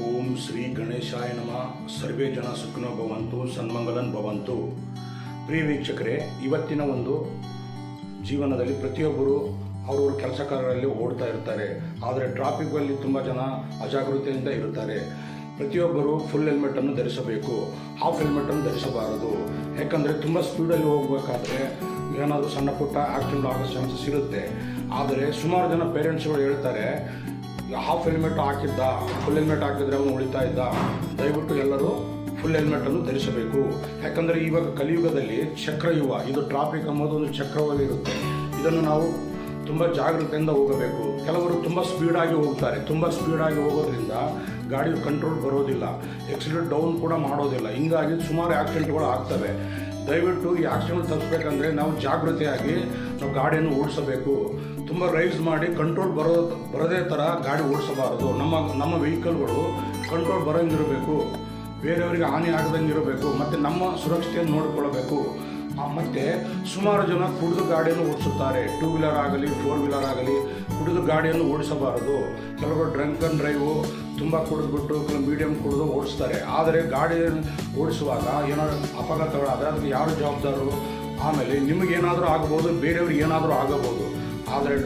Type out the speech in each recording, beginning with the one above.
ಓಂ ಶ್ರೀ ಗಣೇಶಾಯ ನಮಃ. ಸರ್ವೇ ಜನ ಸುಖಿನೋ ಭವಂತು, ಸನ್ಮಂಗಲನ್ ಭವಂತು. ಪ್ರಿಯ ವೀಕ್ಷಕರೇ, ಇವತ್ತಿನ ಒಂದು ಜೀವನದಲ್ಲಿ ಪ್ರತಿಯೊಬ್ಬರು ಅವರವ್ರ ಕೆಲಸ ಕಾರ್ಯಗಳಲ್ಲಿ ಓಡ್ತಾ ಇರ್ತಾರೆ. ಆದರೆ ಟ್ರಾಫಿಕ್ಕಲ್ಲಿ ತುಂಬ ಜನ ಅಜಾಗೃತೆಯಿಂದ ಇರುತ್ತಾರೆ. ಪ್ರತಿಯೊಬ್ಬರು ಫುಲ್ ಹೆಲ್ಮೆಟನ್ನು ಧರಿಸಬೇಕು, ಹಾಫ್ ಹೆಲ್ಮೆಟನ್ನು ಧರಿಸಬಾರದು. ಯಾಕಂದರೆ ತುಂಬ ಸ್ಪೀಡಲ್ಲಿ ಹೋಗಬೇಕಾದ್ರೆ ಏನಾದರೂ ಸಣ್ಣ ಪುಟ್ಟ ಆಕ್ಸಿಡೆಂಟ್ ಆಗೋ ಚಾನ್ಸಸ್ ಇರುತ್ತೆ. ಆದರೆ ಸುಮಾರು ಜನ ಪೇರೆಂಟ್ಸ್ಗಳು ಹೇಳ್ತಾರೆ, ಹಾಫ್ ಹೆಲ್ಮೆಟ್ ಹಾಕಿದ್ದ, ಫುಲ್ ಹೆಲ್ಮೆಟ್ ಹಾಕಿದರೆ ಅವನು ಉಳಿತಾ ಇದ್ದ. ದಯವಿಟ್ಟು ಎಲ್ಲರೂ ಫುಲ್ ಹೆಲ್ಮೆಟನ್ನು ಧರಿಸಬೇಕು. ಯಾಕಂದರೆ ಇವಾಗ ಕಲಿಯುಗದಲ್ಲಿ ಚಕ್ರಯುಗ, ಇದು ಟ್ರಾಫಿಕ್ ಅನ್ನೋದು ಒಂದು ಚಕ್ರವಾಗಿ ಇರುತ್ತೆ. ಇದನ್ನು ನಾವು ತುಂಬ ಜಾಗೃತೆಯಿಂದ ಹೋಗಬೇಕು. ಕೆಲವರು ತುಂಬ ಸ್ಪೀಡಾಗಿ ಹೋಗ್ತಾರೆ. ತುಂಬ ಸ್ಪೀಡಾಗಿ ಹೋಗೋದ್ರಿಂದ ಗಾಡಿ ಕಂಟ್ರೋಲ್ ಬರೋದಿಲ್ಲ, ಎಕ್ಸಿಲೆಂಟ್ ಡೌನ್ ಕೂಡ ಮಾಡೋದಿಲ್ಲ. ಹಿಂಗಾಗಿ ಸುಮಾರು ಆಕ್ಸಿಡೆಂಟ್ಗಳು ಆಗ್ತವೆ. ದಯವಿಟ್ಟು ಈ ಆಕ್ಸಿಡೆಂಟ್ ತಪ್ಪಿಸ್ಬೇಕಂದ್ರೆ ನಾವು ಜಾಗೃತೆಯಾಗಿ ನಾವು ಗಾಡಿಯನ್ನು ಓಡಿಸಬೇಕು. ತುಂಬ ರೈಸ್ ಮಾಡಿ ಕಂಟ್ರೋಲ್ ಬರೋದೇ ಥರ ಗಾಡಿ ಓಡಿಸಬಾರದು. ನಮ್ಮ ವೆಹಿಕಲ್ಗಳು ಕಂಟ್ರೋಲ್ ಬರೋಂಗಿರಬೇಕು, ಬೇರೆಯವರಿಗೆ ಹಾನಿ ಆಗದಂಗೆ ಇರಬೇಕು, ಮತ್ತು ನಮ್ಮ ಸುರಕ್ಷತೆಯನ್ನು ನೋಡಿಕೊಳ್ಳಬೇಕು. ಮತ್ತು ಸುಮಾರು ಜನ ಕುಡಿದು ಗಾಡಿಯನ್ನು ಓಡಿಸುತ್ತಾರೆ. 2 ವೀಲರ್ ಆಗಲಿ 4 ವೀಲರ್ ಆಗಲಿ ಕುಡಿದು ಗಾಡಿಯನ್ನು ಓಡಿಸಬಾರದು. ಕೆಲವರು ಡ್ರಂಕ್ ಆ್ಯಂಡ್ ಡ್ರೈವು ತುಂಬ ಕುಡಿದ್ಬಿಟ್ಟು ಕೆಲವು ಮೀಡಿಯಮ್ ಕುಡಿದು ಓಡಿಸ್ತಾರೆ. ಆದರೆ ಗಾಡಿ ಓಡಿಸುವಾಗ ಏನಾದರೂ ಅಪಘಾತಗಳಾದರೆ ಅದಕ್ಕೆ ಯಾರು ಜವಾಬ್ದಾರರು? ಆಮೇಲೆ ನಿಮಗೇನಾದರೂ ಆಗಬಹುದು, ಬೇರೆಯವ್ರಿಗೆ ಏನಾದರೂ ಆಗಬಹುದು. ಆದರೆ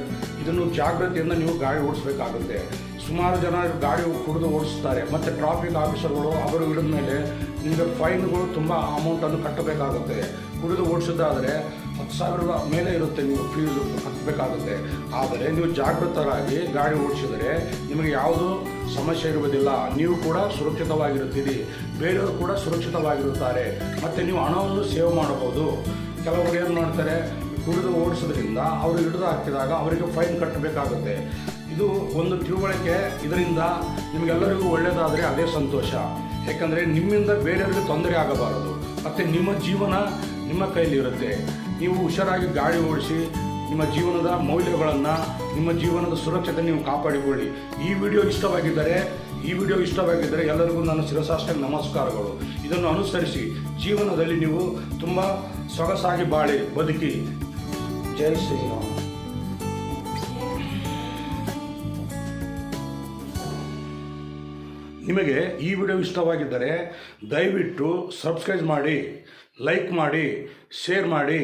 ಇದನ್ನು ಜಾಗ್ರತೆಯಿಂದ ನೀವು ಗಾಡಿ ಓಡಿಸ್ಬೇಕಾಗುತ್ತೆ. ಸುಮಾರು ಜನ ಗಾಡಿ ಕುಡಿದು ಓಡಿಸ್ತಾರೆ. ಮತ್ತು ಟ್ರಾಫಿಕ್ ಆಫೀಸರ್ಗಳು ಅವರು ಹಿಡಿದ ಮೇಲೆ ನಿಮಗೆ ಫೈನ್ಗಳು ತುಂಬ ಅಮೌಂಟನ್ನು ಕಟ್ಟಬೇಕಾಗುತ್ತೆ. ಕುಡಿದು ಓಡಿಸೋದಾದರೆ 10,000 ಮೇಲೆ ಇರುತ್ತೆ, ನೀವು ಫೀಸು ಕಟ್ಟಬೇಕಾಗುತ್ತೆ. ಆದರೆ ನೀವು ಜಾಗೃತರಾಗಿ ಗಾಡಿ ಓಡಿಸಿದರೆ ನಿಮಗೆ ಯಾವುದೂ ಸಮಸ್ಯೆ ಇರುವುದಿಲ್ಲ. ನೀವು ಕೂಡ ಸುರಕ್ಷಿತವಾಗಿರುತ್ತೀರಿ, ಬೇರೆಯವರು ಕೂಡ ಸುರಕ್ಷಿತವಾಗಿರುತ್ತಾರೆ. ಮತ್ತು ನೀವು ಹಣವನ್ನು ಸೇವ್ ಮಾಡಬಹುದು. ಕೆಲವರು ಏನು ಮಾಡ್ತಾರೆ, ಕುಡಿದು ಓಡಿಸೋದ್ರಿಂದ ಅವರು ಹಿಡಿದು ಹಾಕಿದಾಗ ಅವರಿಗೆ ಫೈನ್ ಕಟ್ಟಬೇಕಾಗುತ್ತೆ. ಇದು ಒಂದು ತಿಳುವಳಿಕೆ. ಇದರಿಂದ ನಿಮಗೆಲ್ಲರಿಗೂ ಒಳ್ಳೆಯದಾದರೆ ಅದೇ ಸಂತೋಷ. ಯಾಕಂದರೆ ನಿಮ್ಮಿಂದ ಬೇರೆಯವರಿಗೆ ತೊಂದರೆ ಆಗಬಾರದು. ಮತ್ತು ನಿಮ್ಮ ಜೀವನ ನಿಮ್ಮ ಕೈಲಿ ಇರುತ್ತೆ. ನೀವು ಹುಷಾರಾಗಿ ಗಾಡಿ ಓಡಿಸಿ ನಿಮ್ಮ ಜೀವನದ ಮೌಲ್ಯಗಳನ್ನು, ನಿಮ್ಮ ಜೀವನದ ಸುರಕ್ಷತೆ ನೀವು ಕಾಪಾಡಿಕೊಳ್ಳಿ. ಈ ವಿಡಿಯೋ ಇಷ್ಟವಾಗಿದ್ದರೆ ಎಲ್ಲರಿಗೂ ನನ್ನ ಶಿರಸಾಷ್ಟಾಂಗ ನಮಸ್ಕಾರಗಳು. ಇದನ್ನು ಅನುಸರಿಸಿ ಜೀವನದಲ್ಲಿ ನೀವು ತುಂಬ ಸೊಗಸಾಗಿ ಬದುಕಿ. ಜೈ ಶ್ರೀರಾಮ್. ನಿಮಗೆ ಈ ವಿಡಿಯೋ ಇಷ್ಟವಾಗಿದ್ದರೆ ದಯವಿಟ್ಟು ಸಬ್ಸ್ಕ್ರೈಬ್ ಮಾಡಿ, ಲೈಕ್ ಮಾಡಿ, ಶೇರ್ ಮಾಡಿ.